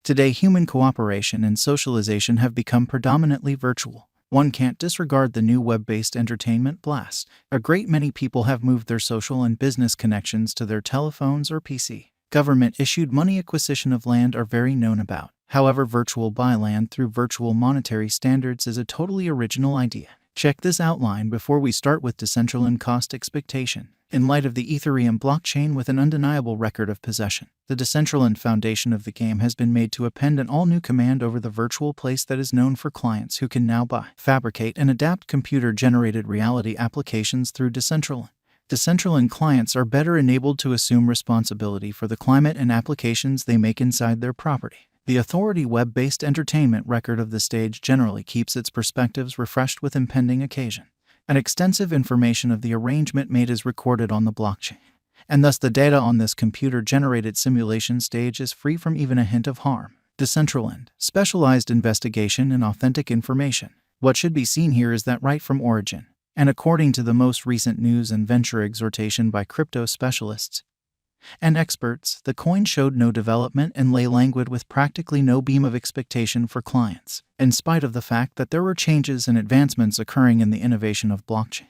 Today, human cooperation and socialization have become predominantly virtual. One can't disregard the new web-based entertainment blast. A great many people have moved their social and business connections to their telephones or PC. Government-issued money acquisition of land are very known about. However, virtual buy land through virtual monetary standards is a totally original idea. Check this outline before we start with Decentraland cost expectation. In light of the Ethereum blockchain with an undeniable record of possession, the Decentraland foundation of the game has been made to append an all-new command over the virtual place that is known for clients who can now buy, fabricate, and adapt computer-generated reality applications through Decentraland. Decentraland clients are better enabled to assume responsibility for the climate and applications they make inside their property. The authority web-based entertainment record of the stage generally keeps its perspectives refreshed with impending occasion. An extensive information of the arrangement made is recorded on the blockchain, and thus the data on this computer-generated simulation stage is free from even a hint of harm. Decentraland, specialized investigation and authentic information. What should be seen here is that right from origin, and according to the most recent news and venture exhortation by crypto specialists and experts, the coin showed no development and lay languid with practically no beam of expectation for clients, in spite of the fact that there were changes and advancements occurring in the innovation of blockchain.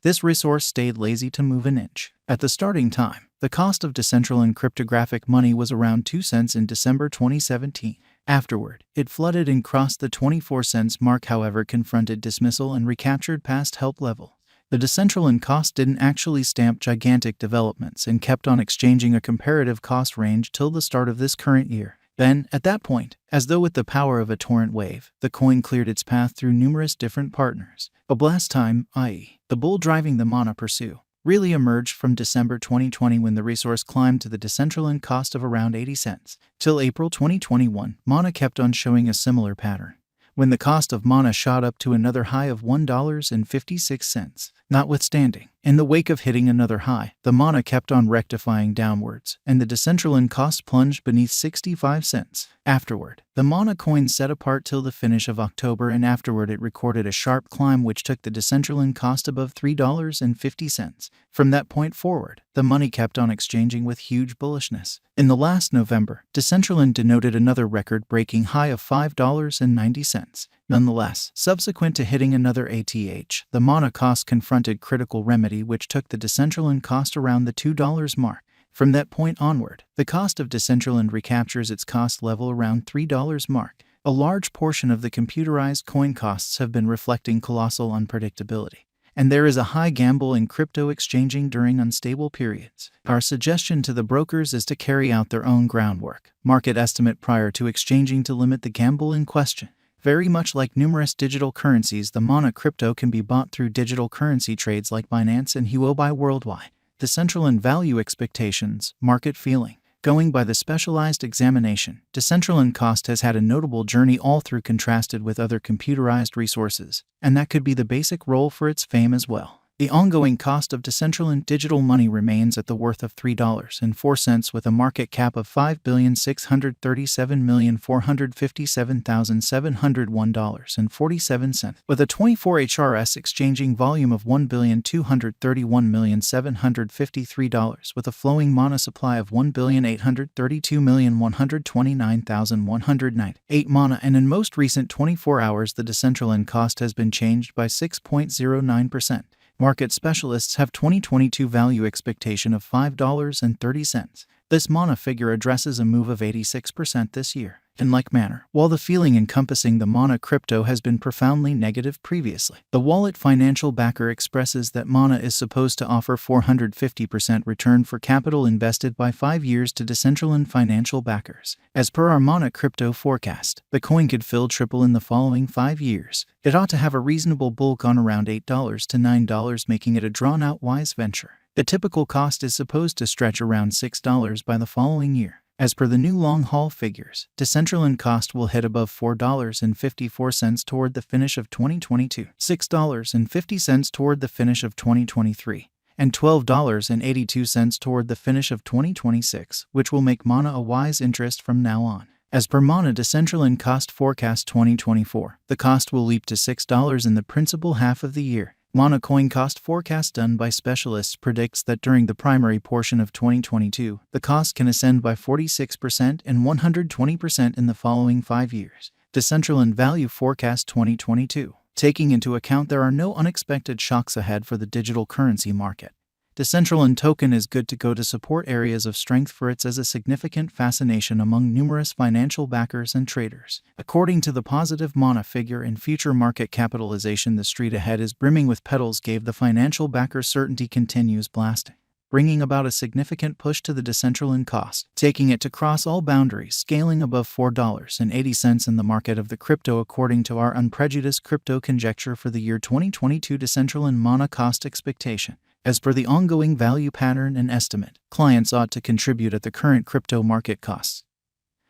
This resource stayed lazy to move an inch. At the starting time, the cost of Decentraland cryptographic money was around 2 cents in December 2017. Afterward, it flooded and crossed the 24 cents mark, however confronted dismissal and recaptured past help level. The Decentraland cost didn't actually stamp gigantic developments and kept on exchanging a comparative cost range till the start of this current year. Then, at that point, as though with the power of a torrent wave, the coin cleared its path through numerous different partners. A blast time, i.e., the bull driving the mana pursue, really emerged from December 2020 when the resource climbed to the Decentraland cost of around 80 cents. Till April 2021, mana kept on showing a similar pattern, when the cost of mana shot up to another high of $1.56. Notwithstanding, in the wake of hitting another high, the mana kept on rectifying downwards, and the Decentraland cost plunged beneath 65 cents. Afterward, the mana coin set apart till the finish of October, and afterward it recorded a sharp climb which took the Decentraland cost above $3.50. From that point forward, the money kept on exchanging with huge bullishness. In the last November, Decentraland denoted another record-breaking high of $5.90. Nonetheless, subsequent to hitting another ATH, the mana cost confronted critical remedy which took the Decentraland cost around the $2 mark. From that point onward, the cost of Decentraland recaptures its cost level around $3 mark. A large portion of the computerized coin costs have been reflecting colossal unpredictability, and there is a high gamble in crypto exchanging during unstable periods. Our suggestion to the brokers is to carry out their own groundwork, market estimate prior to exchanging to limit the gamble in question. Very much like numerous digital currencies, the mana crypto can be bought through digital currency trades like Binance and Huobi worldwide. Decentraland value expectations, market feeling. Going by the specialized examination, Decentraland cost has had a notable journey all through contrasted with other computerized resources, and that could be the basic role for its fame as well. The ongoing cost of Decentraland digital money remains at the worth of $3.04 with a market cap of $5,637,457,701.47, with a 24 HRS exchanging volume of $1,231,753, with a flowing mana supply of 1,832,129,198 mana, and in most recent 24 hours the Decentraland cost has been changed by 6.09%. Market specialists have 2022 value expectation of $5.30. This mana figure addresses a move of 86% this year. In like manner, while the feeling encompassing the mana crypto has been profoundly negative previously, the wallet financial backer expresses that mana is supposed to offer 450% return for capital invested by 5 years to Decentraland financial backers. As per our mana crypto forecast, the coin could triple in the following 5 years. It ought to have a reasonable bulk on around $8 to $9, making it a drawn-out wise venture. The typical cost is supposed to stretch around $6 by the following year. As per the new long-haul figures, Decentraland cost will hit above $4.54 toward the finish of 2022, $6.50 toward the finish of 2023, and $12.82 toward the finish of 2026, which will make mana a wise interest from now on. As per mana Decentraland cost forecast 2024, the cost will leap to $6 in the principal half of the year. Mana coin cost forecast done by specialists predicts that during the primary portion of 2022, the cost can ascend by 46% and 120% in the following 5 years. Decentraland Value Forecast 2022. Taking into account there are no unexpected shocks ahead for the digital currency market, Decentraland token is good to go to support areas of strength for its as a significant fascination among numerous financial backers and traders. According to the positive Mana figure in future market capitalization, the street ahead is brimming with petals gave the financial backers certainty continues blasting, bringing about a significant push to the Decentraland cost, taking it to cross all boundaries, scaling above $4.80 in the market of the crypto according to our unprejudiced crypto conjecture for the year 2022 Decentraland Mana cost expectation. As per the ongoing value pattern and estimate, clients ought to contribute at the current crypto market costs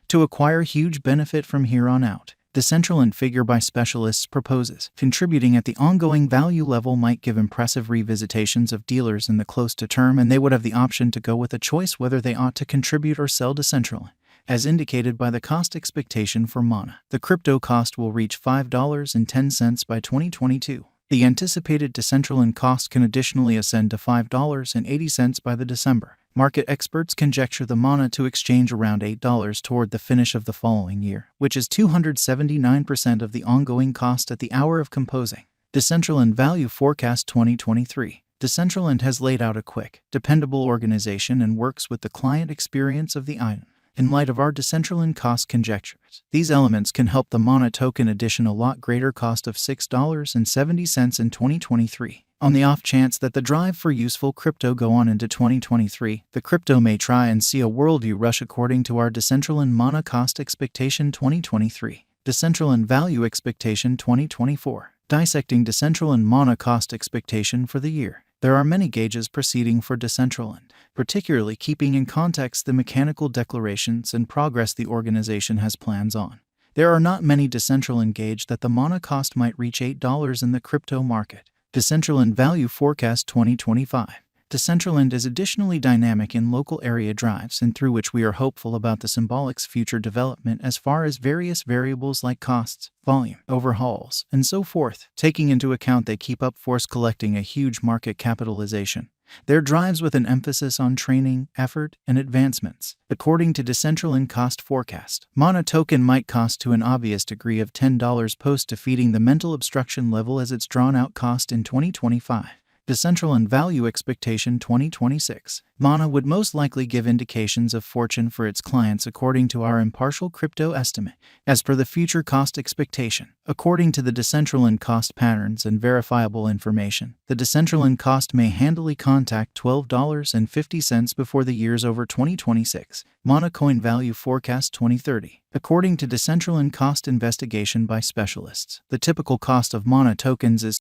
to acquire huge benefit from here on out. Decentraland figure by specialists proposes contributing at the ongoing value level might give impressive revisitations of dealers in the close to term, and they would have the option to go with a choice whether they ought to contribute or sell Decentraland. As indicated by the cost expectation for Mana, the crypto cost will reach $5.10 by 2022. The anticipated Decentraland cost can additionally ascend to $5.80 by the December. Market experts conjecture the Mana to exchange around $8 toward the finish of the following year, which is 279% of the ongoing cost at the hour of composing. Decentraland Value Forecast 2023. Decentraland has laid out a quick, dependable organization and works with the client experience of the item. In light of our Decentraland cost conjectures, these elements can help the Mana token addition a lot greater cost of $6.70 in 2023. On the off chance that the drive for useful crypto go on into 2023, the crypto may try and see a worldview rush according to our Decentraland Mana cost expectation 2023. Decentraland Value Expectation 2024. Dissecting Decentraland Mana cost expectation for the year. There are many gauges proceeding for Decentraland, particularly keeping in context the mechanical declarations and progress the organization has plans on. There are not many Decentraland gauge that the Mana cost might reach $8 in the crypto market. Decentraland Value Forecast 2025. Decentraland is additionally dynamic in local area drives and through which we are hopeful about the Symbolic's future development as far as various variables like costs, volume, overhauls, and so forth, taking into account they keep up force collecting a huge market capitalization. Their drives with an emphasis on training, effort, and advancements. According to Decentraland cost forecast, Mana token might cost to an obvious degree of $10 post defeating the mental obstruction level as its drawn out cost in 2025. Decentraland Value Expectation 2026. Mana would most likely give indications of fortune for its clients according to our impartial crypto estimate. As per the future cost expectation, according to the Decentraland cost patterns and verifiable information, the Decentraland cost may handily contact $12.50 before the year's over 2026. Mana Coin Value Forecast 2030. According to Decentraland cost investigation by specialists, the typical cost of Mana tokens is